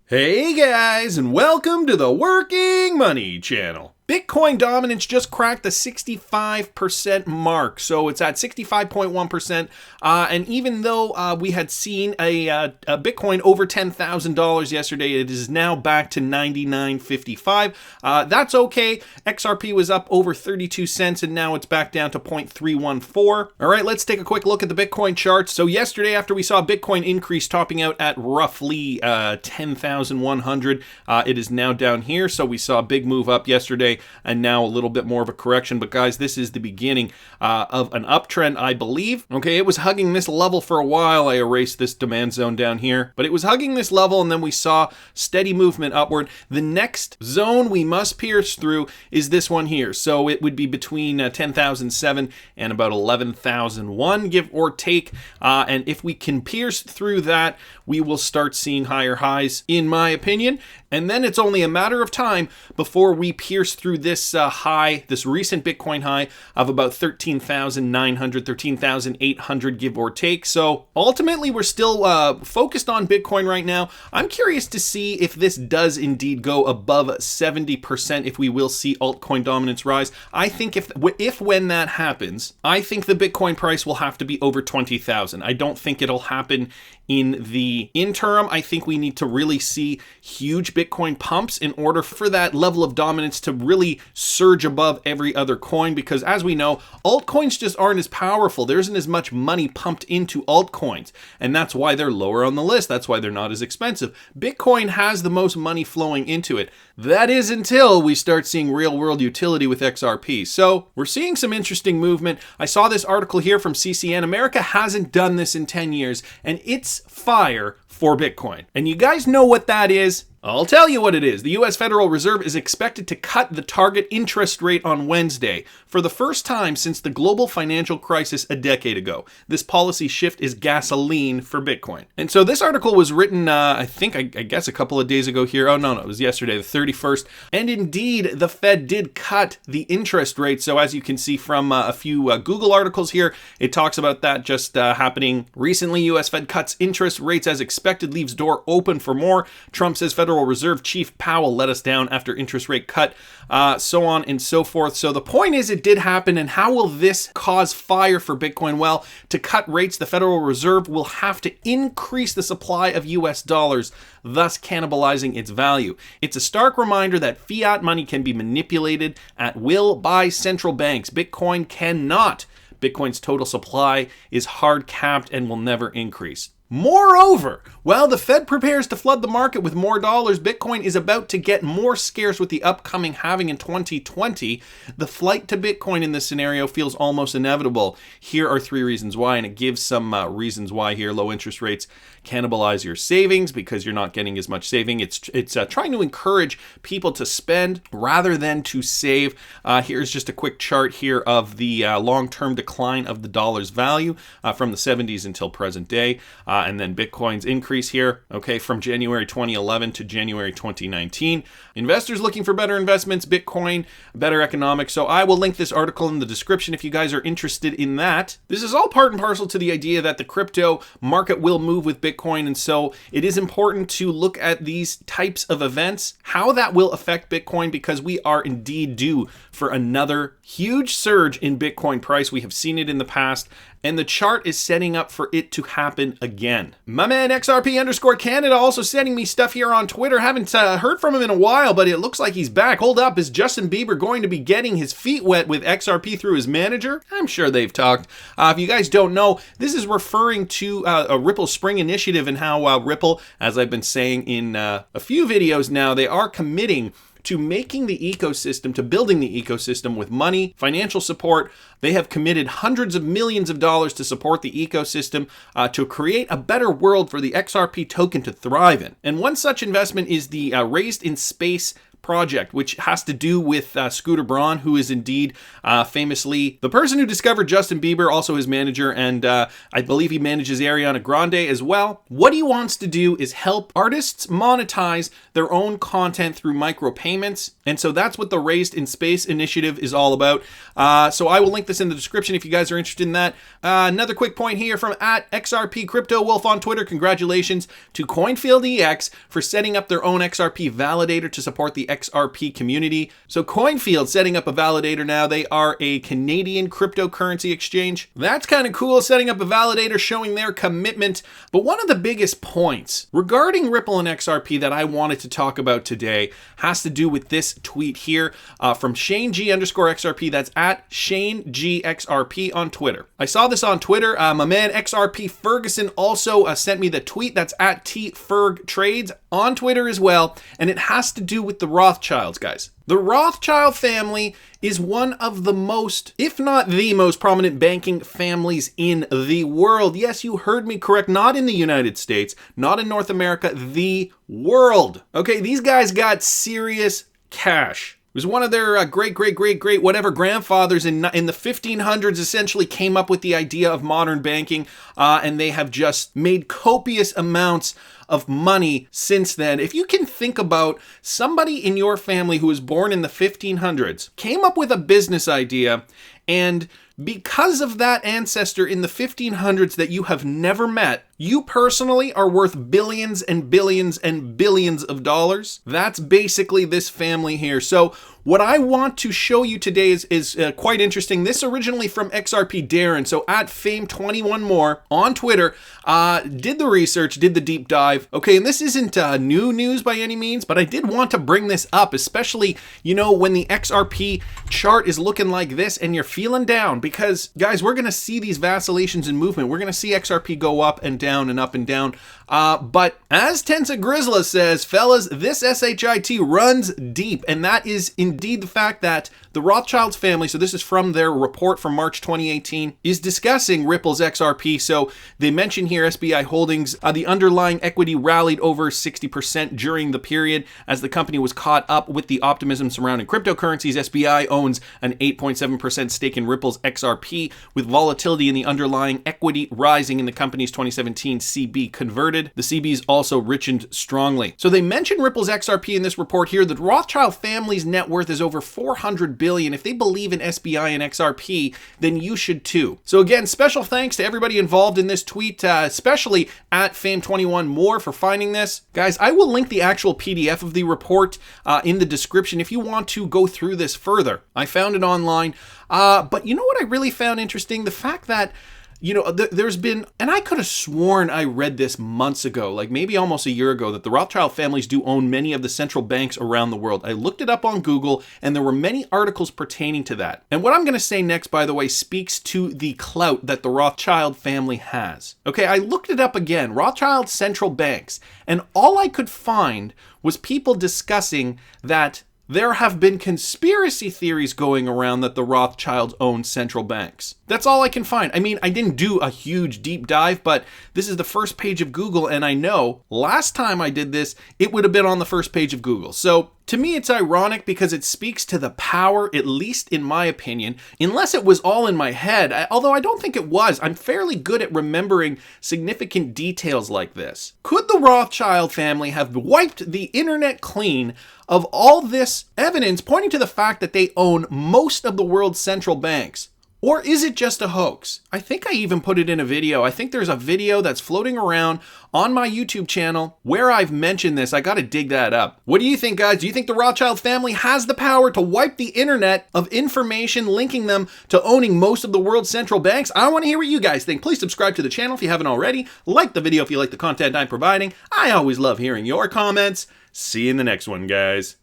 Hey guys, and welcome to the Working Money Channel. Bitcoin dominance just cracked the 65% mark, so it's at 65.1%. And even though we had seen a Bitcoin over $10,000 yesterday, it is now back to $99.55. That's okay. XRP was up over 32 cents, and now it's back down to 0.314. All right, let's take a quick look at the Bitcoin charts. So yesterday, after we saw Bitcoin increase, topping out at roughly 10,100, it is now down here. So we saw a big move up yesterday, and now a little bit more of a correction. But guys, this is the beginning of an uptrend, I believe. Okay, it was hugging this level for a while. I erased this demand zone down here, but it was hugging this level, and then we saw steady movement upward. The next zone we must pierce through is this one here. So it would be between 10,007 and about 11,001, give or take. And if we can pierce through that, we will start seeing higher highs, in my opinion. And then it's only a matter of time before we pierce through this high, this recent Bitcoin high of about 13,900, 13,800, give or take. So ultimately, we're still focused on Bitcoin right now. I'm curious to see if this does indeed go above 70%, if we will see altcoin dominance rise. I think if when that happens, I think the Bitcoin price will have to be over 20,000. I don't think it'll happen in the interim. I think we need to really see huge Bitcoin pumps in order for that level of dominance to really surge above every other coin, because as we know, altcoins just aren't as powerful. There isn't as much money pumped into altcoins, and that's why they're lower on the list. That's why they're not as expensive. Bitcoin has the most money flowing into it. That is until we start seeing real world utility with XRP. So we're seeing some interesting movement. I saw this article here from CCN. America hasn't done this in 10 years, and it's fire for Bitcoin. And you guys know what that is? I'll tell you what it is. The U.S. Federal Reserve is expected to cut the target interest rate on Wednesday for the first time since the global financial crisis a decade ago. This policy shift is gasoline for Bitcoin. And so this article was written, I guess a couple of days ago here. Oh, no, it was yesterday, the 31st. And indeed, the Fed did cut the interest rate. So as you can see from a few Google articles here, it talks about that just happening recently. U.S. Fed cuts interest rates as expected, leaves door open for more. Trump says Federal Reserve Chief Powell let us down after interest rate cut, so on and so forth. So the point is, it did happen. And how will this cause fire for Bitcoin? Well, to cut rates, the Federal Reserve will have to increase the supply of US dollars, thus cannibalizing its value. It's a stark reminder that fiat money can be manipulated at will by central banks. Bitcoin cannot. Bitcoin's total supply is hard capped and will never increase. Moreover, while the Fed prepares to flood the market with more dollars, Bitcoin is about to get more scarce with the upcoming halving in 2020. The flight to Bitcoin in this scenario feels almost inevitable. Here are 3 reasons why, and it gives some reasons why here. Low interest rates cannibalize your savings because you're not getting as much saving. It's trying to encourage people to spend rather than to save. Here's just a quick chart here of the long-term decline of the dollar's value from the 70s until present day. And then Bitcoin's increase here, okay, from January 2011 to January 2019. Investors looking for better investments, Bitcoin, better economics. So I will link this article in the description if you guys are interested in that. This is all part and parcel to the idea that the crypto market will move with Bitcoin. And so it is important to look at these types of events, how that will affect Bitcoin, because we are indeed due for another huge surge in Bitcoin price. We have seen it in the past, and the chart is setting up for it to happen again. My man XRP_Canada also sending me stuff here on Twitter. Haven't heard from him in a while, but it looks like he's back. Hold up, is Justin Bieber going to be getting his feet wet with XRP through his manager? I'm sure they've talked. If you guys don't know, this is referring to a Ripple Spring Initiative, and how Ripple, as I've been saying in a few videos now, they are committing to making the ecosystem, to building the ecosystem with money, financial support. They have committed hundreds of millions of dollars to support the ecosystem to create a better world for the XRP token to thrive in. And one such investment is the Raised in Space project, which has to do with Scooter Braun, who is indeed famously the person who discovered Justin Bieber, also his manager, and I believe he manages Ariana Grande as well. What he wants to do is help artists monetize their own content through micropayments, and so that's what the Raised in Space initiative is all about. So I will link this in the description if you guys are interested in that. Another quick point here from @XRP Crypto Wolf on Twitter. Congratulations to CoinField EX for setting up their own XRP validator to support the XRP community. So CoinField setting up a validator now. They are a Canadian cryptocurrency exchange. That's kind of cool, setting up a validator, showing their commitment. But one of the biggest points regarding Ripple and XRP that I wanted to talk about today has to do with this tweet here from Shane G_XRP. That's @Shane GXRP on Twitter. I saw this on Twitter. My man XRP Ferguson also sent me the tweet. That's @TFergTrades on Twitter as well. And it has to do with the Rothschilds, guys. The Rothschild family is one of the most, if not the most prominent banking families in the world. Yes, you heard me correct. Not in the United States, not in North America, the world. Okay, these guys got serious cash. It was one of their great whatever grandfathers in the 1500s essentially came up with the idea of modern banking, and they have just made copious amounts of money since then. If you can think about somebody in your family who was born in the 1500s, came up with a business idea, and because of that ancestor in the 1500s that you have never met, you personally are worth billions and billions and billions of dollars. That's basically this family here. So what I want to show you today is quite interesting. This originally from XRP Darren, so @Fame21more on Twitter, did the research, did the deep dive. Okay, and this isn't new news by any means, but I did want to bring this up, especially, you know, when the XRP chart is looking like this and you're feeling down, because guys, we're going to see these vacillations in movement. We're going to see XRP go up and down and up and down. But as Tensa Grizzla says, fellas, this SHIT runs deep, and that is indeed the fact that the Rothschild family, so this is from their report from March 2018, is discussing Ripple's XRP. So they mention here SBI Holdings, the underlying equity rallied over 60% during the period as the company was caught up with the optimism surrounding cryptocurrencies. SBI owns an 8.7% stake in Ripple's XRP, with volatility in the underlying equity rising in the company's 2017 CB converted. The CB's also richened strongly. So they mention Ripple's XRP in this report here. The Rothschild family's net worth is over $400 billion. If they believe in SBI and XRP, then you should too. So again, special thanks to everybody involved in this tweet, especially @Fame21more for finding this. Guys, I will link the actual PDF of the report in the description if you want to go through this further. I found it online. But you know what I really found interesting? The fact that, you know, there's been, and I could have sworn I read this months ago, like maybe almost a year ago, that the Rothschild families do own many of the central banks around the world. I looked it up on Google, and there were many articles pertaining to that. And what I'm going to say next, by the way, speaks to the clout that the Rothschild family has. Okay, I looked it up again, Rothschild central banks, and all I could find was people discussing that there have been conspiracy theories going around that the Rothschilds own central banks. That's all I can find. I mean, I didn't do a huge deep dive, but this is the first page of Google, and I know last time I did this, it would have been on the first page of Google. So to me, it's ironic because it speaks to the power, at least in my opinion, unless it was all in my head, although I don't think it was. I'm fairly good at remembering significant details like this. Could the Rothschild family have wiped the internet clean of all this evidence pointing to the fact that they own most of the world's central banks? Or is it just a hoax? I think I even put it in a video. I think there's a video that's floating around on my YouTube channel where I've mentioned this. I gotta dig that up. What do you think, guys? Do you think the Rothschild family has the power to wipe the internet of information linking them to owning most of the world's central banks? I want to hear what you guys think. Please subscribe to the channel if you haven't already. Like the video if you like the content I'm providing. I always love hearing your comments. See you in the next one, guys.